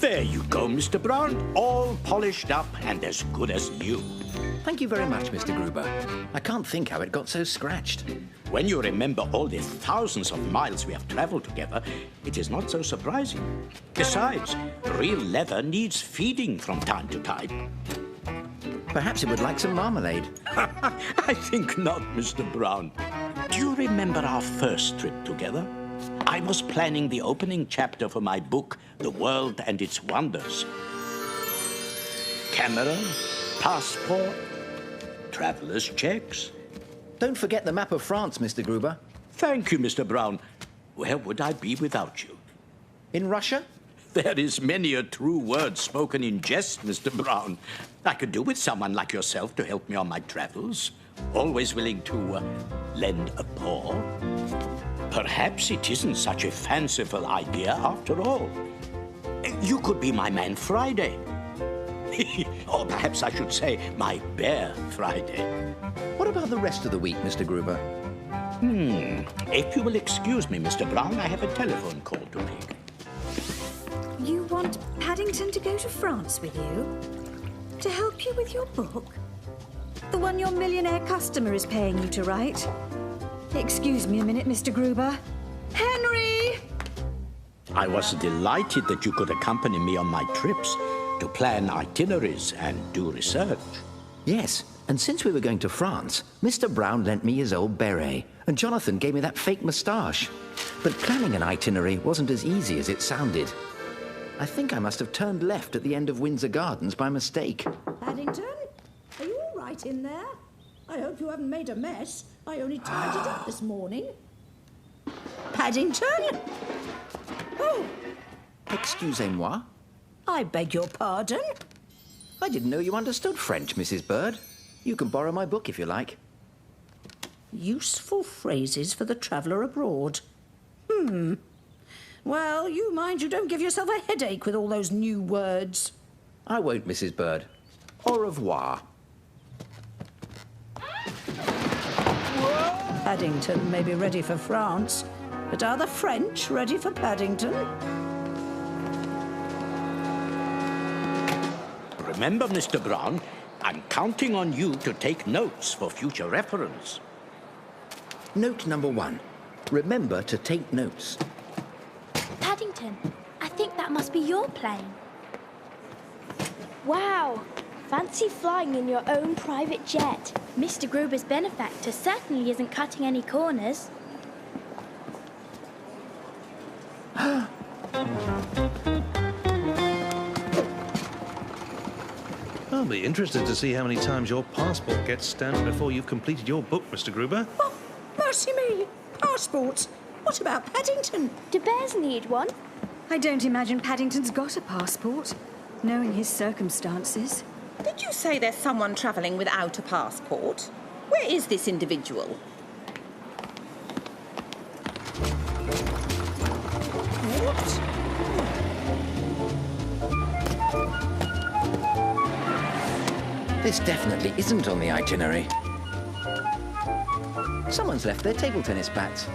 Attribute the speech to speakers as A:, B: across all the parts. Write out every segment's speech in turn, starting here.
A: There you go, Mr. Brown. All polished up and as good as new.
B: Thank you very much, Mr. Gruber. I can't think how it got so scratched.
A: When you remember all the thousands of miles we have traveled together, it is not so surprising. Besides, real leather needs feeding from time to time.
B: Perhaps it would like some marmalade.
A: I think not, Mr. Brown. Do you remember our first trip together? I was planning the opening chapter for my book, The World and Its Wonders. Camera, passport, traveler's checks.
B: Don't forget the map of France, Mr. Gruber.
A: Thank you, Mr. Brown. Where would I be without you?
B: In Russia?
A: There is many a true word spoken in jest, Mr. Brown. I could do with someone like yourself to help me on my travels. Always willing to lend a paw. Perhaps it isn't such a fanciful idea after all. You could be my man Friday. Or perhaps I should say my bear Friday.
B: What about the rest of the week, Mr. Gruber?
A: If you will excuse me, Mr. Brown, I have a telephone call to make.
C: You want Paddington to go to France with you? To help you with your book? The one your millionaire customer is paying you to write? Excuse me a minute, Mr. Gruber. Henry!
A: I was delighted that you could accompany me on my trips to plan itineraries and do research.
B: Yes, and since we were going to France, Mr. Brown lent me his old beret, and Jonathan gave me that fake moustache. But planning an itinerary wasn't as easy as it sounded. I think I must have turned left at the end of Windsor Gardens by mistake.
D: Paddington? Are you all right in there? I hope you haven't made a mess. I only tied it up this morning. Paddington? Oh,
B: Excusez-moi.
D: I beg your pardon.
B: I didn't know you understood French, Mrs. Bird. You can borrow my book if you like.
D: Useful phrases for the traveller abroad. Well, you mind you don't give yourself a headache with all those new words.
B: I won't, Mrs. Bird. Au revoir.
D: Paddington may be ready for France, but are the French ready for Paddington?
A: Remember, Mr. Brown, I'm counting on you to take notes for future reference.
B: Note number 1. Remember to take notes.
E: Paddington, I think that must be your plane. Wow! Fancy flying in your own private jet. Mr. Gruber's benefactor certainly isn't cutting any corners.
F: I'll be interested to see how many times your passport gets stamped before you've completed your book, Mr. Gruber.
D: Oh, mercy me! Passports! What about Paddington?
E: Do bears need one?
C: I don't imagine Paddington's got a passport, knowing his circumstances.
G: Did you say there's someone travelling without a passport? Where is this individual? What?
B: This definitely isn't on the itinerary. Someone's left their table tennis bats.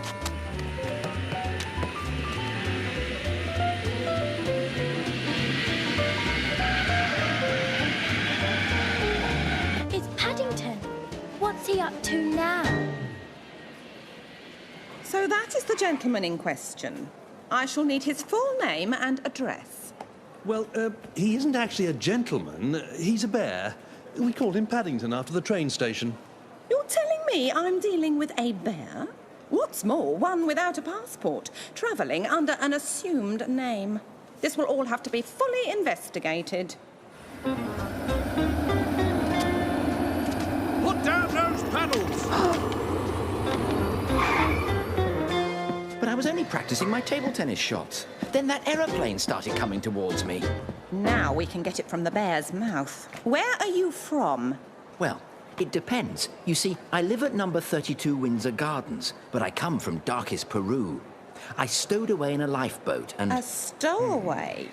E: It's Paddington. What's he up to now?
G: So that is the gentleman in question. I shall need his full name and address.
F: Well, he isn't actually a gentleman. He's a bear. We called him Paddington after the train station.
G: You're telling me I'm dealing with a bear? What's more, one without a passport, travelling under an assumed name. This will all have to be fully investigated.
H: Put down those paddles!
B: But I was only practicing my table tennis shots. Then that aeroplane started coming towards me.
G: Now we can get it from the bear's mouth. Where are you from?
B: Well, it depends. You see, I live at number 32 Windsor Gardens, but I come from darkest Peru. I stowed away in a lifeboat and...
G: A stowaway?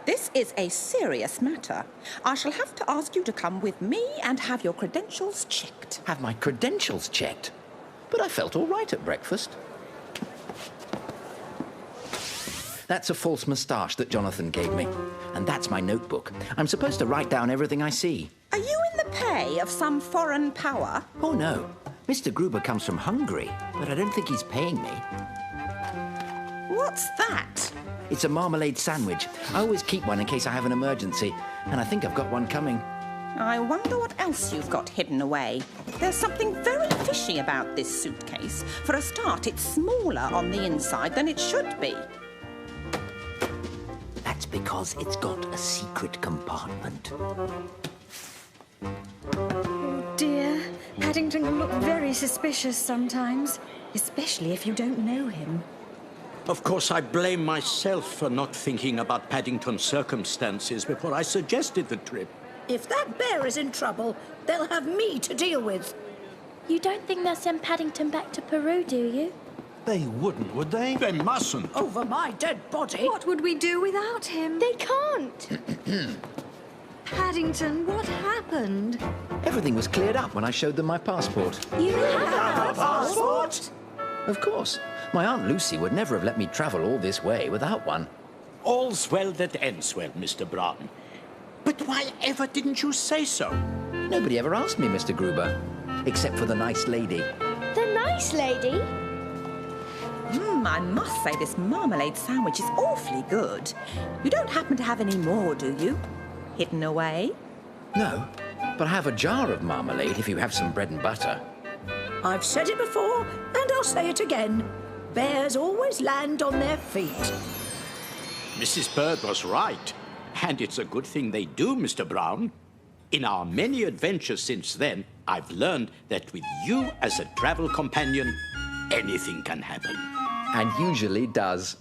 G: This is a serious matter. I shall have to ask you to come with me and have your credentials checked.
B: Have my credentials checked? But I felt all right at breakfast. That's a false moustache that Jonathan gave me. And that's my notebook. I'm supposed to write down everything I see.
G: Are you in the pay of some foreign power?
B: Oh, no. Mr. Gruber comes from Hungary, but I don't think he's paying me.
G: What's that?
B: It's a marmalade sandwich. I always keep one in case I have an emergency, and I think I've got one coming.
G: I wonder what else you've got hidden away. There's something very fishy about this suitcase. For a start, it's smaller on the inside than it should be.
B: That's because it's got a secret compartment.
C: Oh, dear. Paddington can look very suspicious sometimes, especially if you don't know him.
A: Of course, I blame myself for not thinking about Paddington's circumstances before I suggested the trip.
D: If that bear is in trouble, they'll have me to deal with.
E: You don't think they'll send Paddington back to Peru, do you?
F: They wouldn't, would they?
A: They mustn't.
D: Over my dead body.
C: What would we do without him?
E: They can't.
C: Paddington, what happened?
B: Everything was cleared up when I showed them my passport.
C: You have
D: a passport?
B: Of course. My Aunt Lucy would never have let me travel all this way without one.
A: All's well that ends well, Mr. Brown. But why ever didn't you say so?
B: Nobody ever asked me, Mr. Gruber, except for the nice lady.
E: The nice lady?
G: I must say this marmalade sandwich is awfully good. You don't happen to have any more, do you? Hidden away?
B: No, but I have a jar of marmalade if you have some bread and butter.
D: I've said it before, and I'll say it again. Bears always land on their feet.
A: Mrs. Bird was right. And it's a good thing they do, Mr. Brown. In our many adventures since then, I've learned that with you as a travel companion, anything can happen.
B: And usually does.